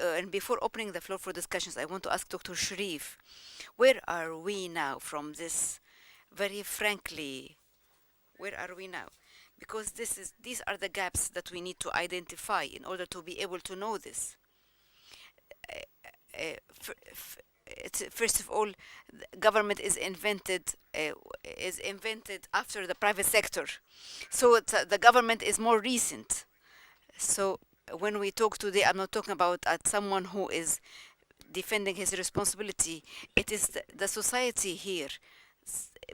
and before opening the floor for discussions, I want to ask Dr. Sharif, where are we now from this? Very frankly, where are we now? Because these are the gaps that we need to identify in order to be able to know this. Uh, First of all, government is invented after the private sector, so the government is more recent. So when we talk today, I'm not talking about someone who is defending his responsibility. It is the society here,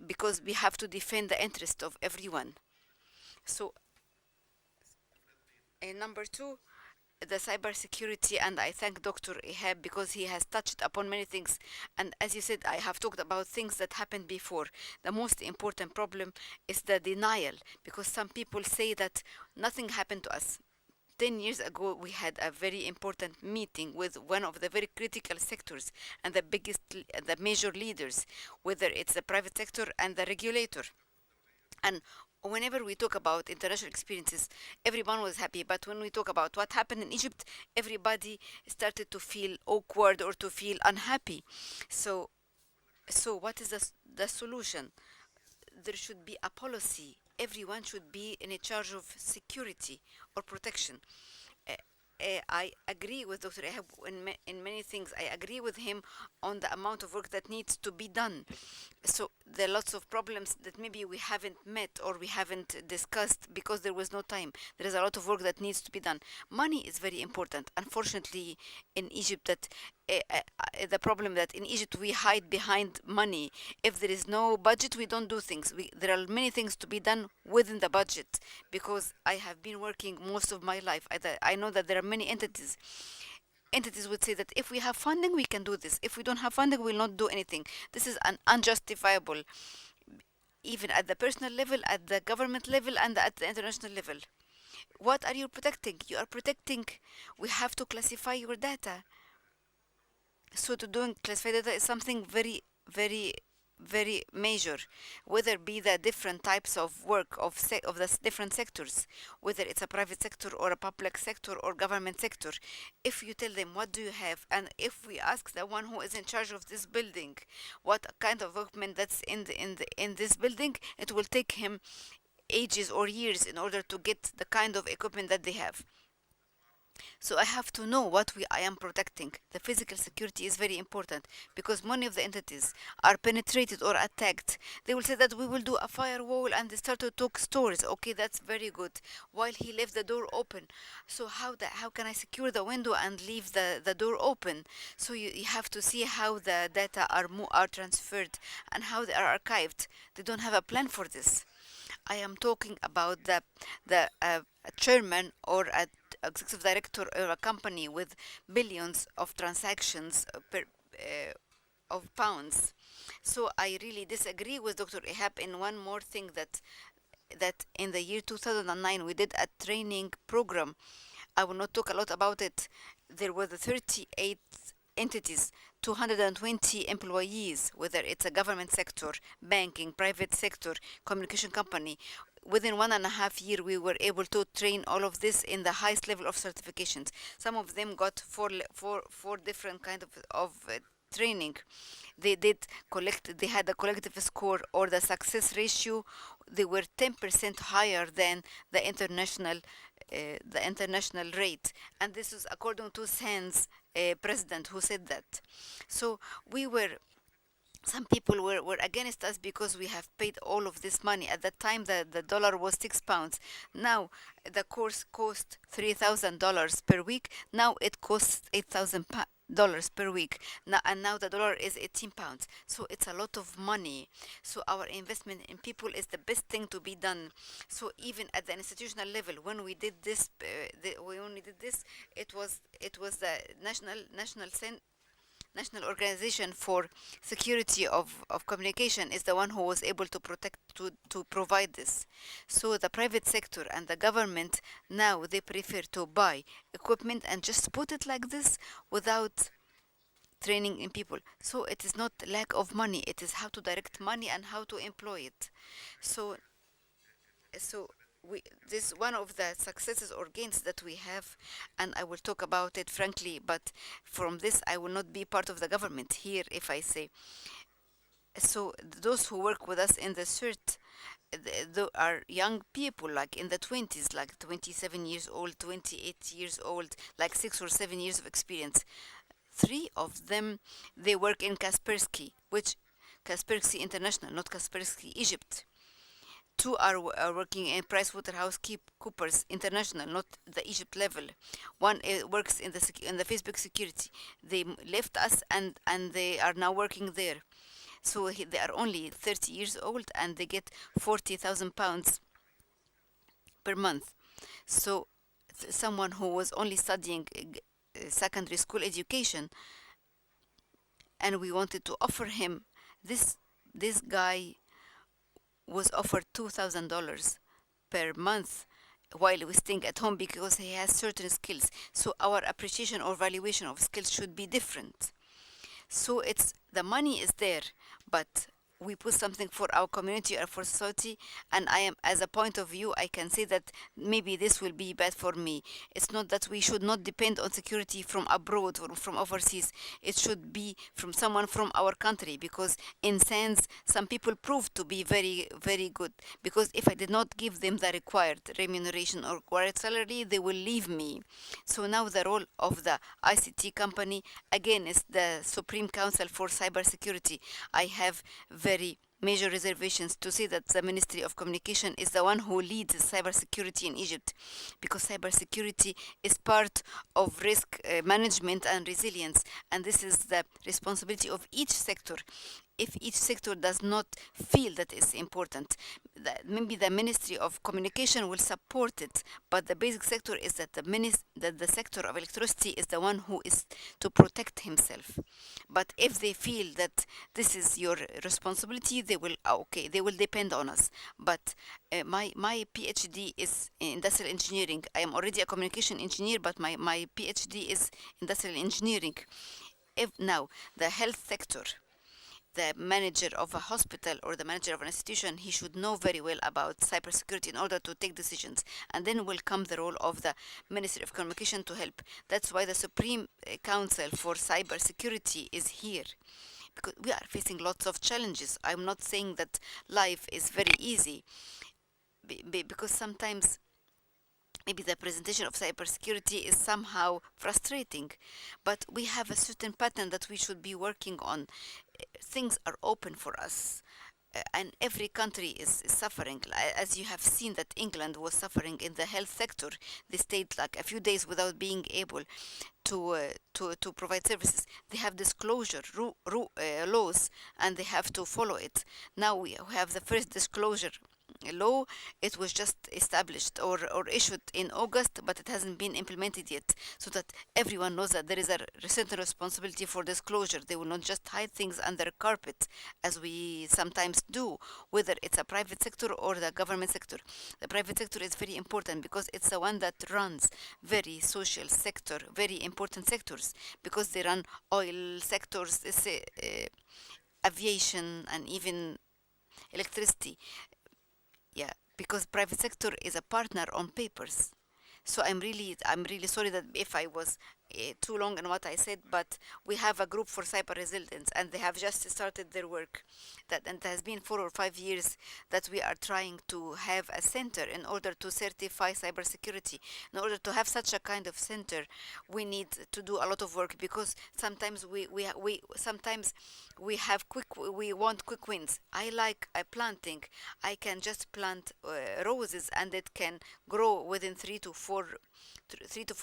because we have to defend the interest of everyone. So, number two, the cybersecurity, and I thank Dr. Ihab because he has touched upon many things. And as you said, I have talked about things that happened before. The most important problem is the denial, because some people say that nothing happened to us. 10 years ago, we had a very important meeting with one of the very critical sectors and the major leaders, whether it's the private sector and the regulator. And whenever we talk about international experiences, everyone was happy. But when we talk about what happened in Egypt, everybody started to feel awkward or to feel unhappy. So, what is the solution? There should be a policy. Everyone should be in a charge of security or protection. uh, I agree with Dr. Ehab in many things. I agree with him on the amount of work that needs to be done. So there are lots of problems that maybe we haven't met or we haven't discussed because there was no time. There is a lot of work that needs to be done. Money is very important. Unfortunately, in Egypt, the problem that in Egypt we hide behind money. If there is no budget, we don't do things. There are many things to be done within the budget, because I have been working most of my life. I know that there are many entities. Entities would say that if we have funding, we can do this. If we don't have funding, we will not do anything. This is an unjustifiable, even at the personal level, at the government level, and at the international level. What are you protecting? You are protecting. We have to classify your data. So to doing classified data is something very, very, very major, whether be the different types of work of the different sectors, whether it's a private sector or a public sector or government sector. If you tell them what do you have, and if we ask the one who is in charge of this building what kind of equipment that's in this building, it will take him ages or years in order to get the kind of equipment that they have. So I have to know I am protecting. The physical security is very important, because many of the entities are penetrated or attacked. They will say that we will do a firewall, and they start to talk stories. Okay, that's very good. While he left the door open. So how can I secure the window and leave the door open? So you have to see how the data are transferred and how they are archived. They don't have a plan for this. I am talking about the chairman or a executive director of a company with billions of transactions of pounds. So I really disagree with Dr. Ihab in one more thing, that in the year 2009 we did a training program. I will not talk a lot about it. There were the 38 entities, 220 employees, whether it's a government sector, banking, private sector, communication company. Within 1.5 years, we were able to train all of this in the highest level of certifications. Some of them got four different kind of training. They had a collective score, or the success ratio. They were 10% higher than the international rate, and this is according to SANS president who said that. So we were some people were against us because we have paid all of this money. At that time, the dollar was £6. Now the course cost $3,000 per week. Now it costs $8,000 per week. Now the dollar is £18. So it's a lot of money. So our investment in people is the best thing to be done. So even at the institutional level, when we did this, it was the National Organization for Security of Communication is the one who was able to provide this. So the private sector and the government now they prefer to buy equipment and just put it like this without training in people. So it is not lack of money, it is how to direct money and how to employ it. So so we this one of the successes or gains that we have, and I will talk about it frankly, but from this I will not be part of the government here if I say so. Those who work with us in the CERT, are young people like in the 20s, like 27 years old, 28 years old, like 6 or 7 years of experience. Three of them, they work in Kaspersky, which Kaspersky International, not Kaspersky Egypt. Two are working in PricewaterhouseCoopers International, not the Egypt level. One works in the Facebook security. They left us and they are now working there. So they are only 30 years old and they get 40,000 pounds per month. So someone who was only studying secondary school education, and we wanted to offer him this. This guy was offered $2,000 per month while he was staying at home because he has certain skills. So our appreciation or valuation of skills should be different. So it's the money is there, but we put something for our community or for society, and I am, as a point of view, I can say that maybe this will be bad for me. It's not that we should not depend on security from abroad or from overseas. It should be from someone from our country, because in sense some people proved to be very very good, because if I did not give them the required remuneration or required salary, they will leave me. So now the role of the ICT company again is the Supreme Council for Cybersecurity. I have very major reservations to say that the Ministry of Communication is the one who leads cybersecurity in Egypt, because cybersecurity is part of risk management and resilience, and this is the responsibility of each sector. If each sector does not feel that it's important, maybe the Ministry of Communication will support it, but the basic sector is that that the sector of electricity is the one who is to protect himself. But if they feel that this is your responsibility, they will okay, they will depend on us. But my PhD is in industrial engineering. I am already a communication engineer, but my PhD is industrial engineering. If now the health sector, the manager of a hospital or the manager of an institution, he should know very well about cybersecurity in order to take decisions. And then will come the role of the Ministry of Communication to help. That's why the Supreme Council for Cybersecurity is here, because we are facing lots of challenges. I'm not saying that life is very easy, because sometimes maybe the presentation of cybersecurity is somehow frustrating, but we have a certain pattern that we should be working on. Things are open for us. And every country is suffering, as you have seen that England was suffering in the health sector. They stayed like a few days without being able to provide services. They have disclosure laws, and they have to follow it. Now we have the first disclosure law. It was just established or issued in August, but it hasn't been implemented yet, so that everyone knows that there is a certain responsibility for disclosure. They will not just hide things under carpet as we sometimes do, whether it's a private sector or the government sector. The private sector is very important because it's the one that runs very social sector, very important sectors, because they run oil sectors, aviation, and even electricity. Yeah, because private sector is a partner on papers. So I'm really sorry that if I was too long in what I said, but we have a group for cyber resilience, and they have just started their work. That and it has been 4 or 5 years that we are trying to have a center in order to certify cybersecurity. In order to have such a kind of center, we need to do a lot of work, because sometimes we sometimes we want quick wins. I like planting. I can just plant roses and it can grow within 3 to 4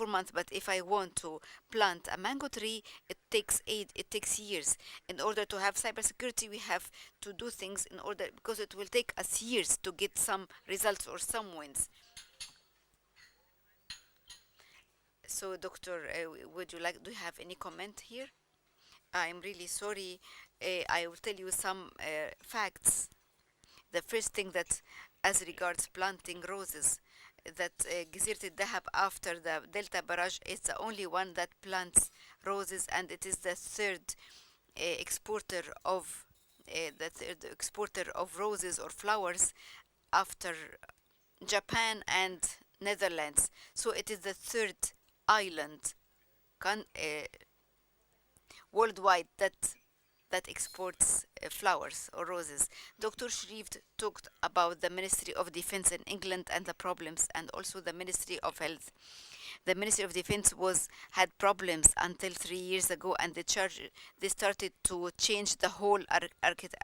months. But if I want to plant a mango tree, it takes years. In order to have cybersecurity, we have to do things in order, because it will take us years to get some results or some wins. So, doctor, would you like, do you have any comment here? I'm really sorry. I will tell you some facts. The first thing, that as regards planting roses, that Gezirte Dahab, after the Delta Barrage, is the only one that plants roses, and it is the third exporter of roses or flowers after Japan and Netherlands. So it is the third island worldwide that exports flowers or roses. Dr. Sharif talked about the Ministry of Defense in England and the problems, and also the Ministry of Health. The Ministry of Defense was had problems until 3 years ago, and they started to change the whole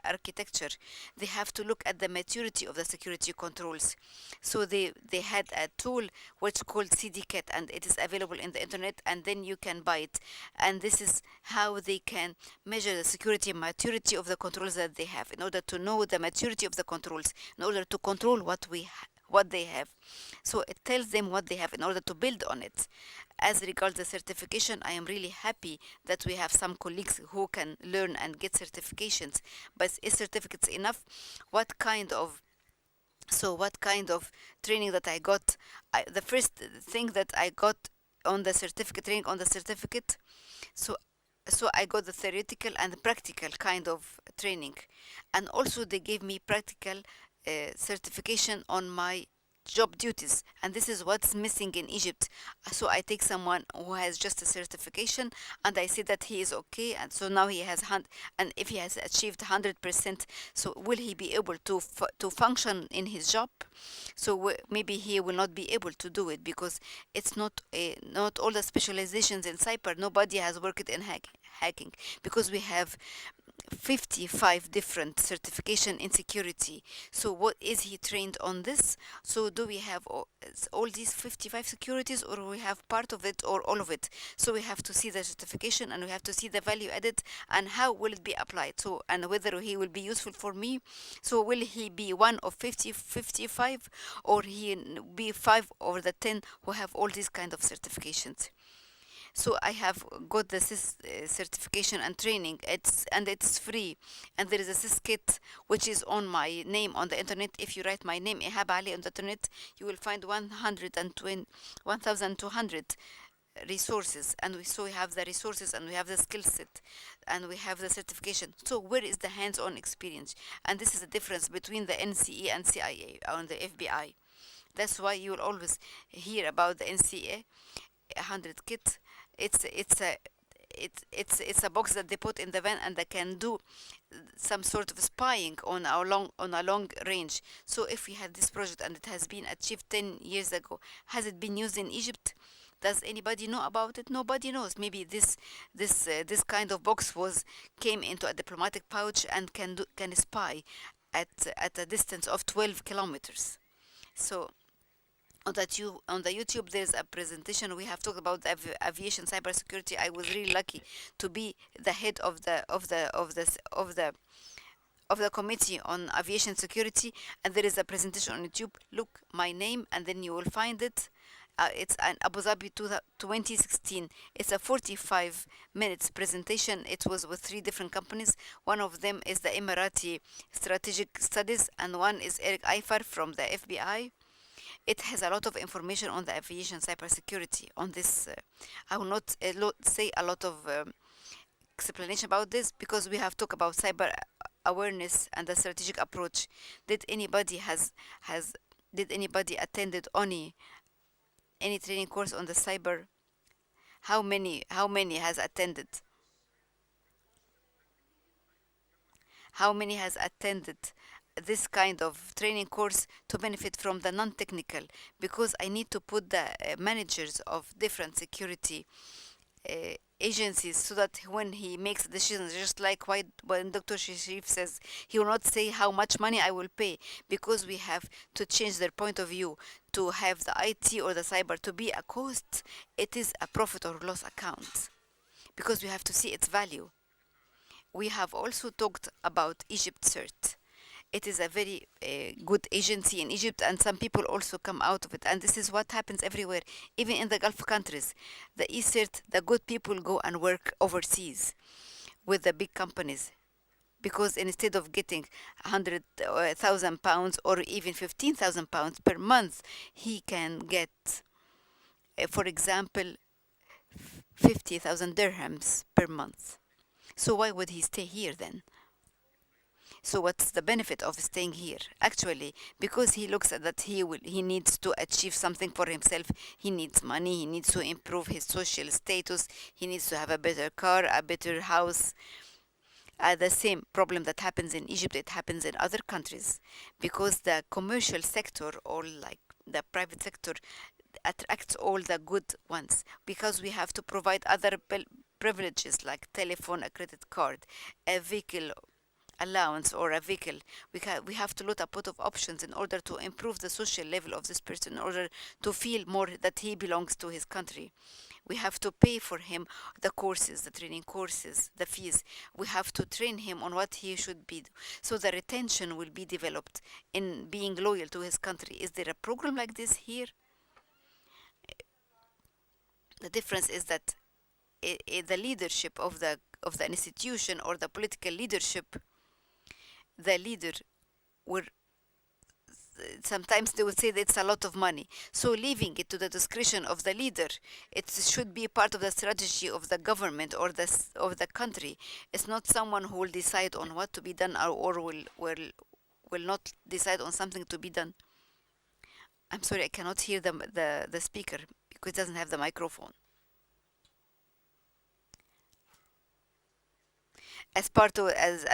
architecture. They have to look at the maturity of the security controls. So they had a tool which called CDKit, and it is available in the internet, and then you can buy it. And this is how they can measure the security maturity of the controls that they have, in order to know the maturity of the controls, in order to control what they have. So it tells them what they have in order to build on it. As regards the certification, I am really happy that we have some colleagues who can learn and get certifications. But is certificates enough? What kind of what kind of training that I got? The first thing that I got on the certificate training on the certificate, so I got the theoretical and the practical kind of training, and also they gave me practical certification on my job duties, and this is what's missing in Egypt. So I take someone who has just a certification, and I see that he is okay, and so now he has and if he has achieved 100%, so will he be able to function in his job? So maybe he will not be able to do it, because it's not all the specializations in cyber. Nobody has worked in hacking, because we have 55 different certification in security. So what is he trained on this? So do we have all these 55 securities, or we have part of it or all of it? So we have to see the certification, and we have to see the value added, and how will it be applied, so and whether he will be useful for me. So will he be one of 55, or he be 5 over the 10 who have all these kind of certifications? So I have got the certification and training. It's free, and there is a CIS kit which is on my name on the internet. If you write my name Ihab Ali on the internet, you will find 1,200 resources, and we have the resources, and we have the skill set, and we have the certification. So where is the hands-on experience? And this is the difference between the NCE and CIA and the FBI. That's why you will always hear about the NCA 100 kit. It's a box that they put in the van, and they can do some sort of spying on a long range. So if we had this project and it has been achieved 10 years ago, has it been used in Egypt? Does anybody know about it? Nobody knows. Maybe this kind of box came into a diplomatic pouch and can spy at a distance of 12 kilometers. So on the YouTube, there's a presentation. We have talked about the aviation cybersecurity. I was really lucky to be the head of the committee on aviation security, and there is a presentation on YouTube. Look my name, and then you will find it. It's an Abu Dhabi 2016. It's a 45 minutes presentation. It was with 3 different companies. One of them is the Emirati Strategic Studies, and one is Eric Eifar from the FBI. It has a lot of information on the aviation cybersecurity on this. I will not say a lot of explanation about this, because we have talked about cyber awareness and the strategic approach. Did anybody attended any training course on the cyber? How many has attended? How many has attended this kind of training course to benefit from the non-technical? Because I need to put the managers of different security agencies, so that when he makes decisions, just like when Dr. Sharif says, he will not say how much money I will pay, because we have to change their point of view. To have the IT or the cyber to be a cost, it is a profit or loss account, because we have to see its value. We have also talked about Egypt CERT. It is a very good agency in Egypt, and some people also come out of it. And this is what happens everywhere, even in the Gulf countries. The ECERT, the good people go and work overseas with the big companies, because instead of getting 100,000 pounds or even 15,000 pounds per month, he can get, for example, 50,000 dirhams per month. So why would he stay here then? So what's the benefit of staying here? Actually, because he looks at that he needs to achieve something for himself. He needs money. He needs to improve his social status. He needs to have a better car, a better house. The same problem that happens in Egypt, it happens in other countries, because the commercial sector, or like the private sector, attracts all the good ones, because we have to provide other privileges like telephone, a credit card, a vehicle allowance, or a vehicle. We have to look a lot of options in order to improve the social level of this person, in order to feel more that he belongs to his country. We have to pay for him the courses, the training courses, the fees. We have to train him on what he should be. So the retention will be developed in being loyal to his country. Is there a program like this here? The difference is that the leadership of the institution, or the political leadership, the leader will, sometimes they would say that it's a lot of money. So leaving it to the discretion of the leader, it should be part of the strategy of the government, or of the country. It's not someone who will decide on what to be done, or will not decide on something to be done. I'm sorry, I cannot hear the speaker because it doesn't have the microphone. As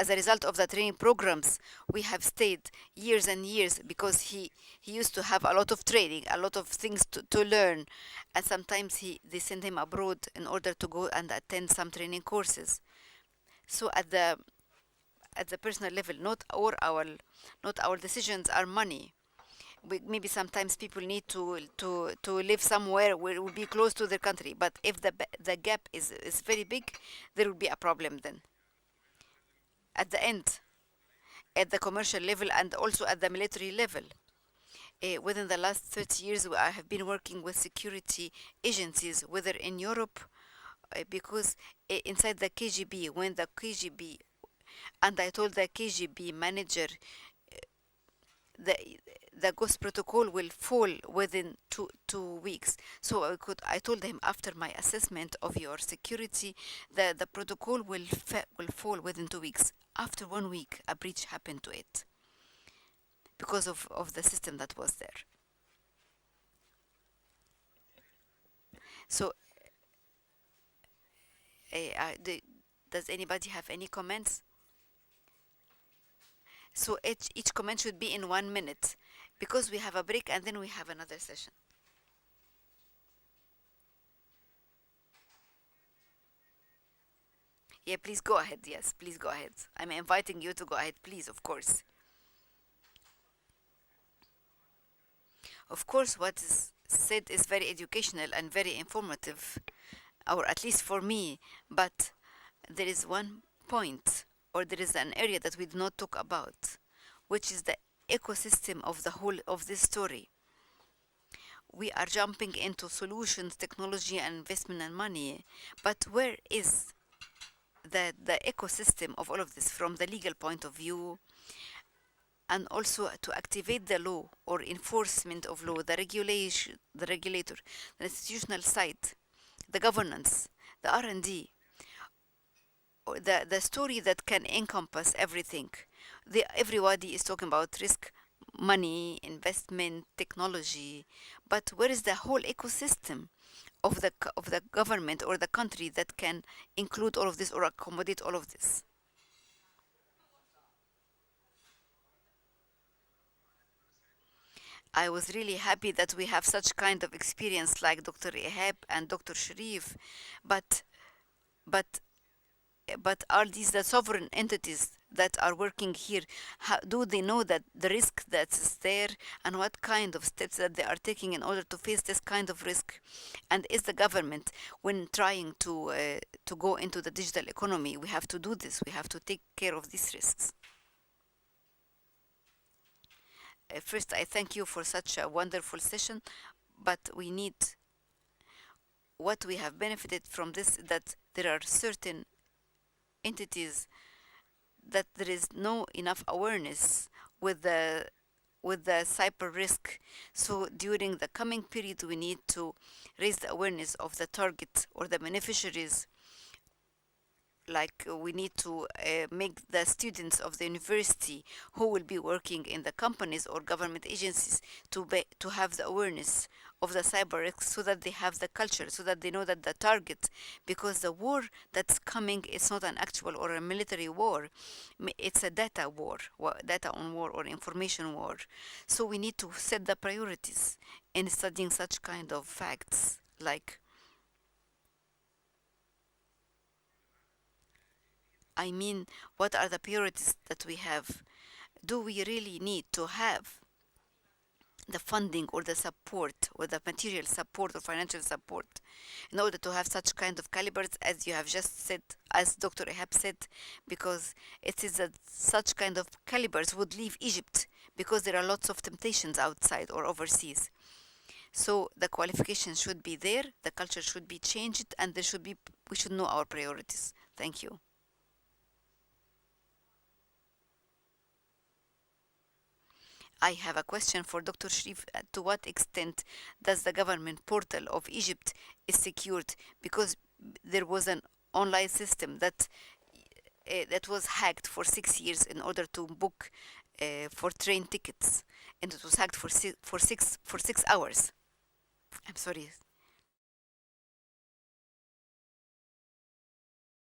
a result of the training programs, we have stayed years and years, because he used to have a lot of training, a lot of things to learn, and sometimes they send him abroad in order to go and attend some training courses. So at the personal level, not our decisions are money. Maybe sometimes people need to live somewhere where it will be close to their country, but if the gap is very big, there will be a problem then. At the end, at the commercial level and also at the military level. Within the last 30 years, I have been working with security agencies, whether in Europe, because inside the KGB, when the KGB, and I told the KGB manager, the the Ghost protocol will fall within two weeks. So I told him, after my assessment of your security, the protocol will fall within 2 weeks. After 1 week, a breach happened to it, because of the system that was there. So does anybody have any comments? So each comment should be in 1 minute, because we have a break and then we have another session. Yeah, please go ahead. Yes, please go ahead. I'm inviting you to go ahead, please, of course. Of course, what is said is very educational and very informative, or at least for me, but there is one point, or there is an area that we do not talk about, which is the ecosystem of the whole of this story. We are jumping into solutions, technology, and investment and money, but where is the ecosystem of all of this from the legal point of view, and also to activate the law or enforcement of law, the regulation, the regulator, the institutional side, the governance, the R&D, or the story that can encompass everything. Everybody is talking about risk, money, investment, technology, but where is the whole ecosystem of the government or the country that can include all of this or accommodate all of this? I was really happy that we have such kind of experience like Dr. Ehab and Dr. Sharif, but but but are these the sovereign entities that are working here? How, do they know that the risk that's there, and what kind of steps that they are taking in order to face this kind of risk? And is the government, when trying to go into the digital economy, we have to do this, we have to take care of these risks? First, I thank you for such a wonderful session, but we need, what we have benefited from this, that there are certain entities that there is no enough awareness with the cyber risk. So during the coming period, we need to raise the awareness of the target or the beneficiaries we need to make the students of the university who will be working in the companies or government agencies to have the awareness of the cyber risks, so that they have the culture, so that they know that the target, because the war that's coming is not an actual or a military war. It's a data war, data on war or information war. So we need to set the priorities in studying such kind of facts, like, I mean, what are the priorities that we have? Do we really need to have the funding or the support or the material support or financial support in order to have such kind of calibers, as you have just said, as Dr. Ihab said? Because it is that such kind of calibers would leave Egypt, because there are lots of temptations outside or overseas. So the qualification should be there, the culture should be changed, and we should know our priorities. Thank you. I have a question for Dr. Sharif. To what extent does the government portal of Egypt is secured? Because there was an online system that was hacked for 6 years in order to book for train tickets, and it was hacked for 6 hours. I'm sorry.